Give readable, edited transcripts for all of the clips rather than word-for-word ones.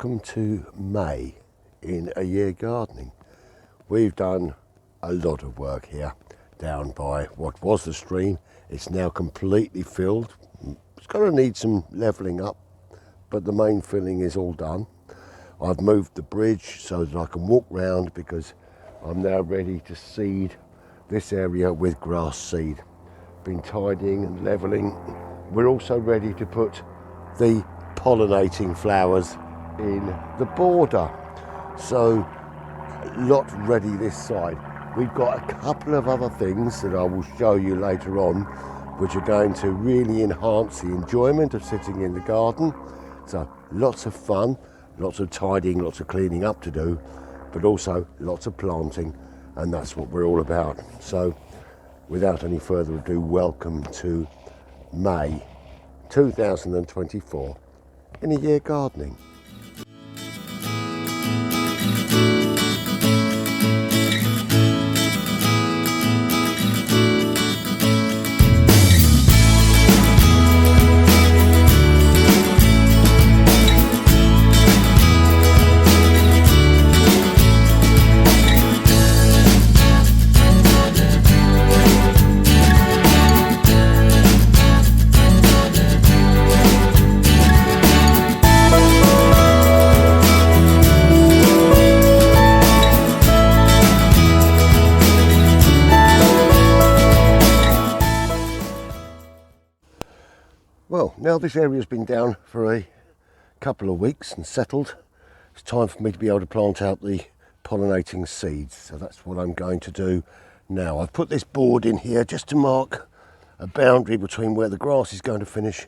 welcome to May in A Year Gardening. We've done a lot of work here down by what was the stream. It's now completely filled. It's going to need some levelling up, but the main filling is all done. I've moved the bridge so that I can walk round because I'm now ready to seed this area with grass seed. Been tidying and levelling. We're also ready to put the pollinating flowers in the border. So, lot ready this side. We've got a couple of other things that I will show you later on, which are going to really enhance the enjoyment of sitting in the garden. So, lots of fun, lots of tidying, lots of cleaning up to do, but also lots of planting, and that's what we're all about. So, without any further ado, welcome to May 2024 in A Year Gardening. Well, now this area's been down for a couple of weeks and settled, it's time for me to be able to plant out the pollinating seeds. So that's what I'm going to do now. I've put this board in here just to mark a boundary between where the grass is going to finish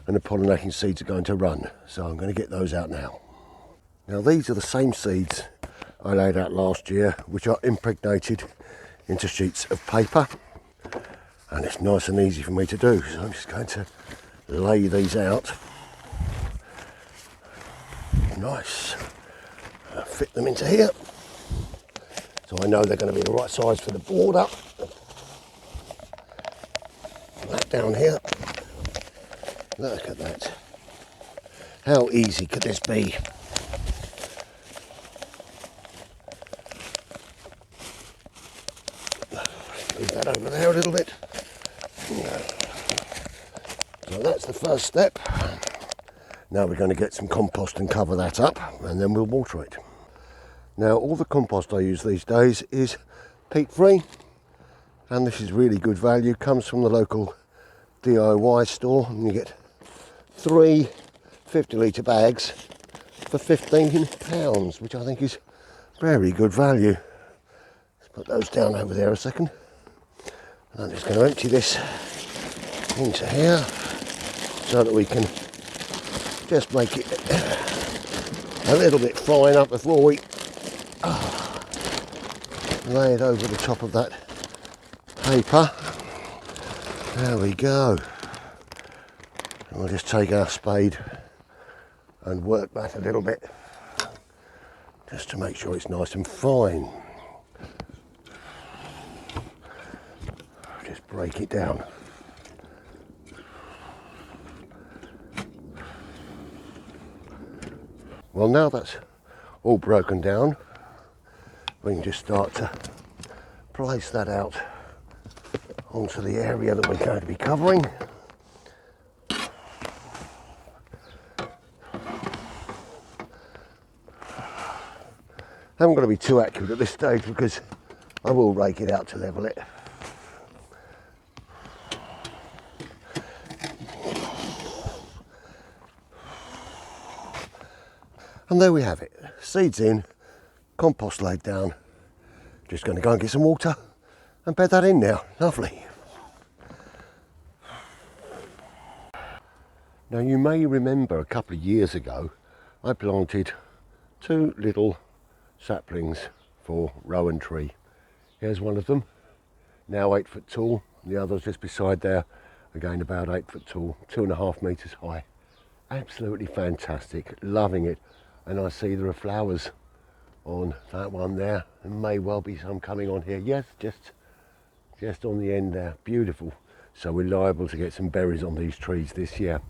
and the pollinating seeds are going to run. So I'm going to get those out now. Now these are the same seeds I laid out last year, which are impregnated into sheets of paper. And it's nice and easy for me to do. So I'm just going to lay these out. Nice. Fit them into here. So I know they're going to be the right size for the border. That down here. Look at that. How easy could this be? Move that over there a little bit. So that's the first step. Now we're going to get some compost and cover that up, and then we'll water it. Now all the compost I use these days is peat free, and this is really good value. Comes from the local DIY store, and you get 3 50-litre bags for £15, which I think is very good value. Let's put those down over there a second. I'm just going to empty this into here so that we can just make it a little bit fine up before we lay it over the top of that paper. There we go. And we'll just take our spade and work that a little bit just to make sure it's nice and fine. Just break it down. Well, now that's all broken down, we can just start to place that out onto the area that we're going to be covering. I haven't got to be too accurate at this stage because I will rake it out to level it. And there we have it, seeds in, compost laid down. Just going to go and get some water and bed that in now. Lovely. Now you may remember a couple of years ago I planted 2 little saplings for rowan tree. Here's one of them, now 8 foot tall. The others just beside there, again about 8 foot tall, 2.5 metres high. Absolutely fantastic, loving it. And I see there are flowers on that one there. There may well be some coming on here. Yes, just on the end there. Beautiful. So we're liable to get some berries on these trees this year.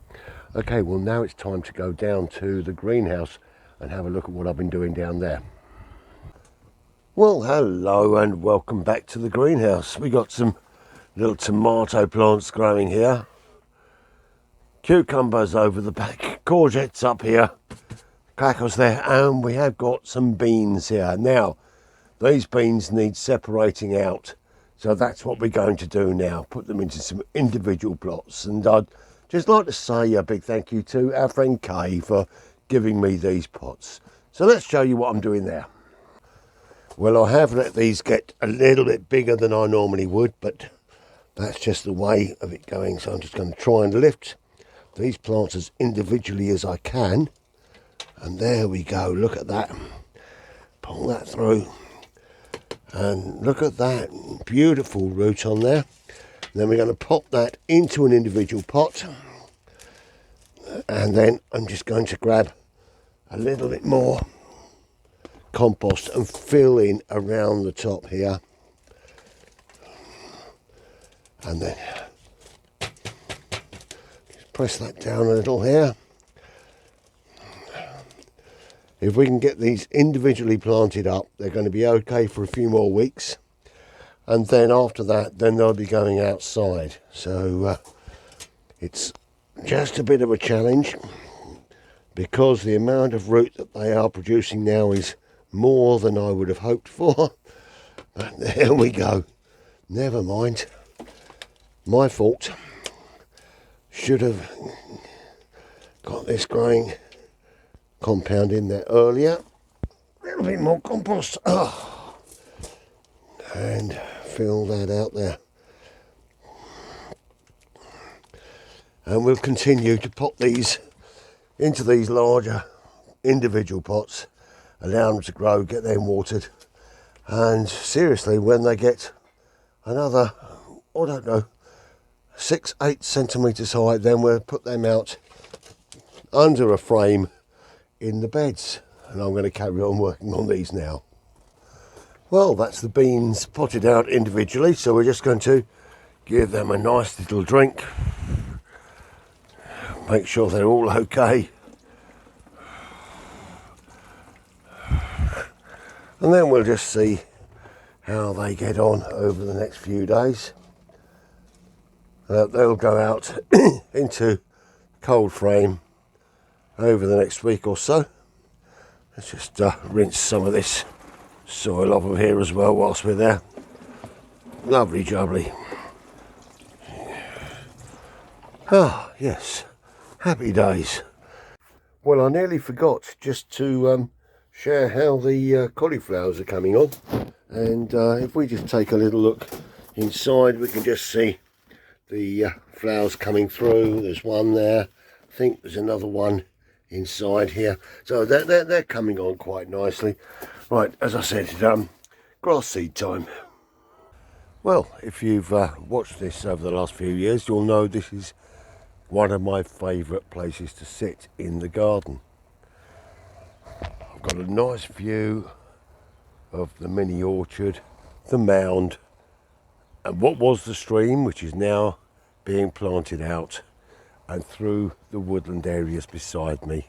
Okay, well now it's time to go down to the greenhouse and have a look at what I've been doing down there. Well, hello and welcome back to the greenhouse. We got some little tomato plants growing here, cucumbers over the back, courgettes up here, crackers there, and we have got some beans here. Now, these beans need separating out, so that's what we're going to do now, put them into some individual plots. And I'd just like to say a big thank you to our friend Kay for giving me these pots. So let's show you what I'm doing there. Well, I have let these get a little bit bigger than I normally would, but that's just the way of it going. So I'm just going to try and lift these plants as individually as I can. And there we go, look at that. Pull that through. And look at that beautiful root on there. And then we're going to pop that into an individual pot. And then I'm just going to grab a little bit more compost and fill in around the top here. And then just press that down a little here. If we can get these individually planted up, they're going to be okay for a few more weeks. And then after that, then they'll be going outside. So it's just a bit of a challenge because the amount of root that they are producing now is more than I would have hoped for. But there we go. Never mind. My fault. Should have got this growing compound in there earlier. A little bit more compost. Oh. And fill that out there. And we'll continue to pop these into these larger individual pots, allow them to grow, get them watered, and seriously, when they get another, I don't know, 6-8 centimetres high, then we'll put them out under a frame in the beds. And I'm going to carry on working on these now. Well, that's the beans potted out individually, so we're just going to give them a nice little drink, make sure they're all okay. And then we'll just see how they get on over the next few days. They'll go out into cold frame over the next week or so. Let's just rinse some of this soil off of here as well whilst we're there. Lovely jubbly. Ah, yes, happy days. Well, I nearly forgot just to share how the cauliflowers are coming on. And if we just take a little look inside, we can just see the flowers coming through. There's one there. I think there's another one inside here. So they're coming on quite nicely. Right, as I said, grass seed time. Well, if you've watched this over the last few years, you'll know this is one of my favourite places to sit in the garden. I've got a nice view of the mini orchard, the mound, and what was the stream, which is now being planted out, and through the woodland areas beside me.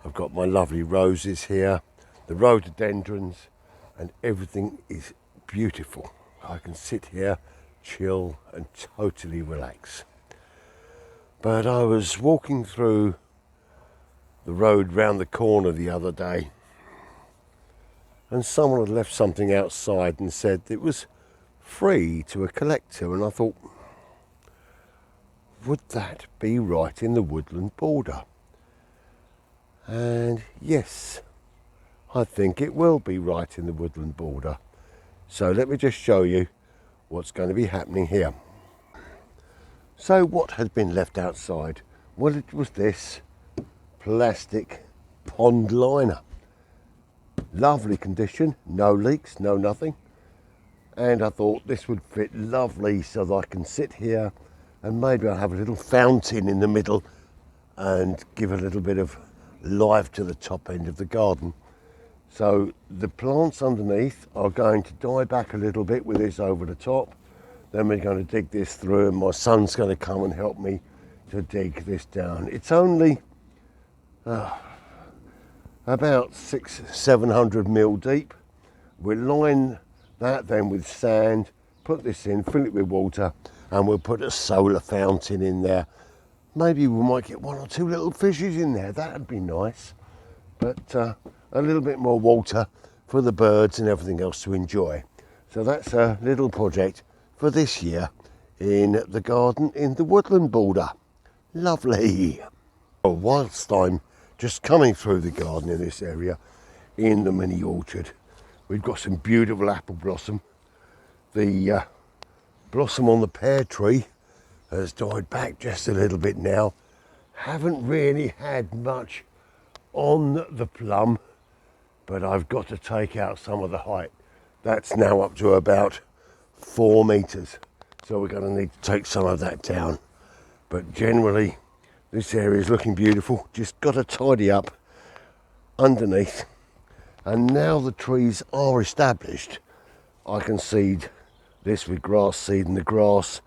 I've got my lovely roses here, the rhododendrons, and everything is beautiful. I can sit here, chill, and totally relax. But I was walking through the road round the corner the other day, and someone had left something outside and said it was free to a collector, and I thought, would that be right in the woodland border? And yes, I think it will be right in the woodland border. So let me just show you what's going to be happening here. So what had been left outside? Well, it was this plastic pond liner. Lovely condition, no leaks, no nothing. And I thought this would fit lovely so that I can sit here and maybe I'll have a little fountain in the middle and give a little bit of life to the top end of the garden. So the plants underneath are going to die back a little bit with this over the top. Then we're going to dig this through, and my son's going to come and help me to dig this down. It's only about 600-700 mil deep. We'll line that then with sand, put this in, fill it with water, and we'll put a solar fountain in there. Maybe we might get 1 or 2 little fishes in there, that'd be nice. But a little bit more water for the birds and everything else to enjoy. So that's a little project for this year in the garden in the woodland border. Lovely. Well, whilst I'm just coming through the garden in this area, in the mini orchard, we've got some beautiful apple blossom. The blossom on the pear tree has died back just a little bit now. Haven't really had much on the plum, but I've got to take out some of the height. That's now up to about 4 meters. So we're going to need to take some of that down. But generally, this area is looking beautiful. Just got to tidy up underneath. And now the trees are established, I can seed this with grass seed, and the grass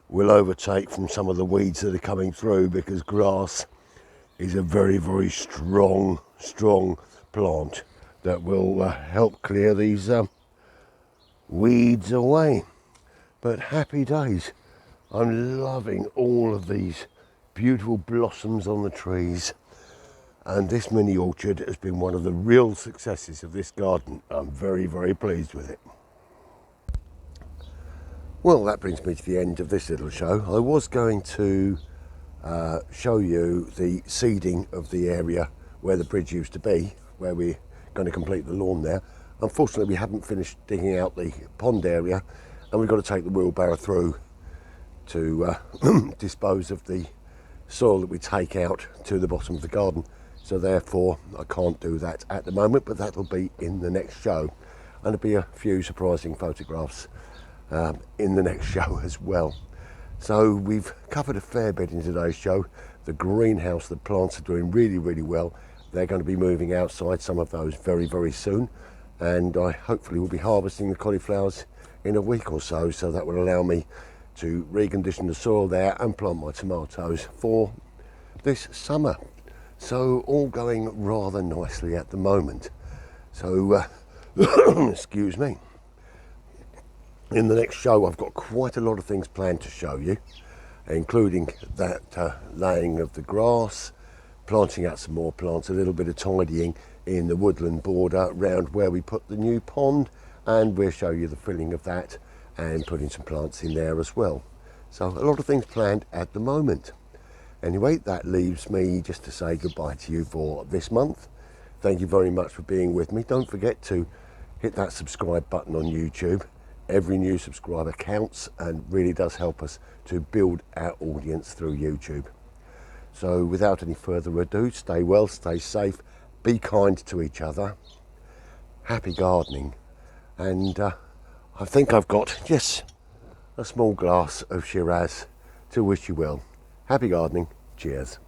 will overtake from some of the weeds that are coming through, because grass is a very, very strong plant that will help clear these weeds away. But happy days. I'm loving all of these beautiful blossoms on the trees, and this mini orchard has been one of the real successes of this garden. I'm very, very pleased with it. Well, that brings me to the end of this little show. I was going to show you the seeding of the area where the bridge used to be, where we're going to complete the lawn there. Unfortunately, we haven't finished digging out the pond area, and we've got to take the wheelbarrow through to dispose of the soil that we take out to the bottom of the garden. So therefore, I can't do that at the moment, but that'll be in the next show. And there'll be a few surprising photographs in the next show as well. So we've covered a fair bit in today's show. The greenhouse, the plants are doing really, really well. They're going to be moving outside, some of those very, very soon. And I hopefully will be harvesting the cauliflowers in a week or so. So that will allow me to recondition the soil there and plant my tomatoes for this summer. So all going rather nicely at the moment. So, excuse me. In the next show, I've got quite a lot of things planned to show you, including that laying of the grass, planting out some more plants, a little bit of tidying in the woodland border around where we put the new pond, and we'll show you the filling of that and putting some plants in there as well. So a lot of things planned at the moment. Anyway, that leaves me just to say goodbye to you for this month. Thank you very much for being with me. Don't forget to hit that subscribe button on YouTube. Every new subscriber counts and really does help us to build our audience through YouTube. So without any further ado, stay well, stay safe, be kind to each other, happy gardening, and I think I've got, yes, a small glass of Shiraz to wish you well. Happy gardening, cheers.